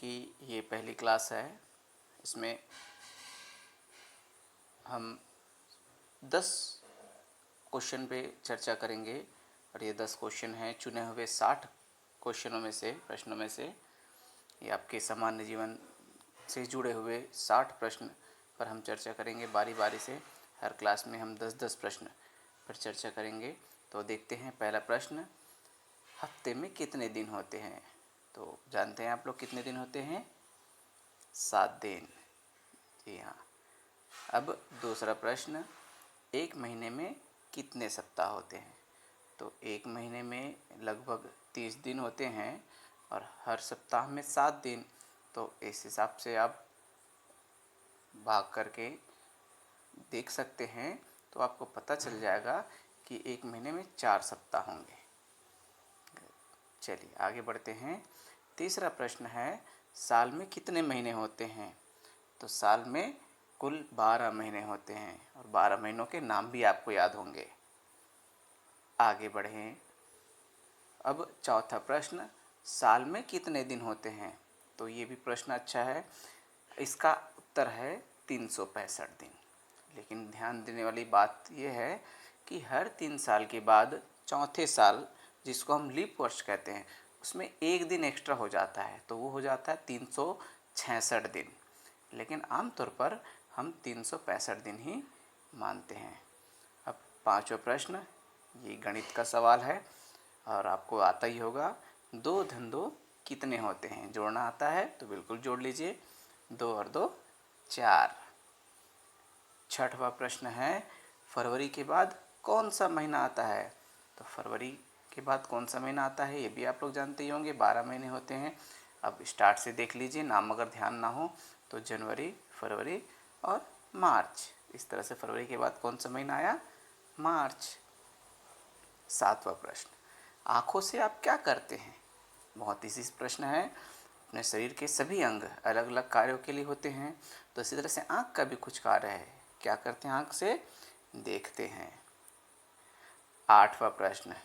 कि ये पहली क्लास है। इसमें हम 10 क्वेश्चन पे चर्चा करेंगे और ये 10 क्वेश्चन हैं चुने हुए 60 क्वेश्चनों में से, प्रश्नों में से। ये आपके सामान्य जीवन से जुड़े हुए 60 प्रश्न पर हम चर्चा करेंगे बारी बारी से। हर क्लास में हम 10-10 प्रश्न पर चर्चा करेंगे। तो देखते हैं पहला प्रश्न, हफ्ते में कितने दिन होते हैं? तो जानते हैं आप लोग कितने दिन होते हैं? 7 दिन। जी हाँ। अब दूसरा प्रश्न, एक महीने में कितने सप्ताह होते हैं? तो एक महीने में लगभग 30 दिन होते हैं और हर सप्ताह में 7 दिन। तो इस हिसाब से आप भाग करके देख सकते हैं तो आपको पता चल जाएगा कि एक महीने में 4 सप्ताह होंगे। चलिए आगे बढ़ते हैं। तीसरा प्रश्न है, साल में कितने महीने होते हैं? तो साल में कुल 12 महीने होते हैं और 12 महीनों के नाम भी आपको याद होंगे। आगे बढ़ें। अब चौथा प्रश्न, साल में कितने दिन होते हैं? तो ये भी प्रश्न अच्छा है। इसका उत्तर है 365 दिन। लेकिन ध्यान देने वाली बात यह है कि हर 3 साल के बाद चौथे साल, जिसको हम लीप वर्ष कहते हैं, उसमें एक दिन एक्स्ट्रा हो जाता है, तो वो हो जाता है 366 दिन। लेकिन आमतौर पर हम 365 दिन ही मानते हैं। अब पांचवा प्रश्न, ये गणित का सवाल है और आपको आता ही होगा। 2 धन 2 कितने होते हैं? जोड़ना आता है तो बिल्कुल जोड़ लीजिए। 2 और 2 4। छठवां प्रश्न है, फरवरी के बाद कौन सा महीना आता है? तो फरवरी के बाद कौन सा महीना आता है ये भी आप लोग जानते ही होंगे। 12 महीने होते हैं। अब स्टार्ट से देख लीजिए, नाम अगर ध्यान ना हो तो जनवरी, फरवरी और मार्च। इस तरह से फरवरी के बाद कौन सा महीना आया? मार्च। सातवां प्रश्न, आँखों से आप क्या करते हैं? बहुत इजी प्रश्न है। अपने शरीर के सभी अंग अलग अलग कार्यों के लिए होते हैं, तो इसी तरह से आँख का भी कुछ कार्य है। क्या करते हैं? आँख से देखते हैं। आठवां प्रश्न,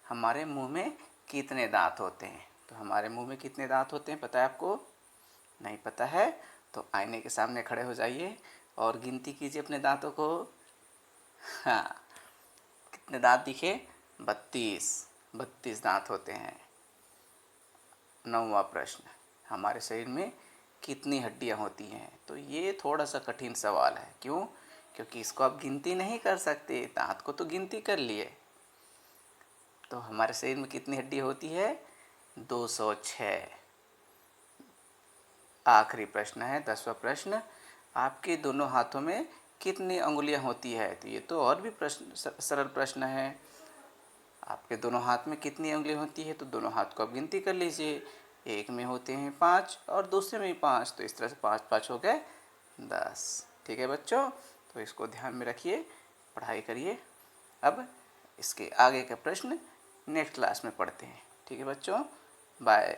हमारे मुंह में कितने दांत होते हैं? तो हमारे मुंह में कितने दांत होते हैं पता है आपको? नहीं पता है तो आईने के सामने खड़े हो जाइए और गिनती कीजिए अपने दांतों को। हाँ, कितने दांत दिखे? 32 दांत होते हैं। नौवां प्रश्न, हमारे शरीर में कितनी हड्डियां होती हैं? तो ये थोड़ा सा कठिन सवाल है। क्यों? क्योंकि इसको आप गिनती नहीं कर सकते। दांत को तो गिनती कर लिए। तो हमारे शरीर में कितनी हड्डी होती है? 206। आखिरी प्रश्न है 10वां प्रश्न, आपके दोनों हाथों में कितनी अंगुलियां होती है? तो ये तो और भी प्रश्न, सरल प्रश्न है। आपके दोनों हाथ में कितनी उंगलियां होती है? तो दोनों हाथ को आप गिनती कर लीजिए। एक में होते हैं 5 और दूसरे में भी 5, तो इस तरह से 5-5 हो गए 10। ठीक है बच्चों, तो इसको ध्यान में रखिए, पढ़ाई करिए। अब इसके आगे का प्रश्न नेक्स्ट क्लास में पढ़ते हैं। ठीक है बच्चों, बाय।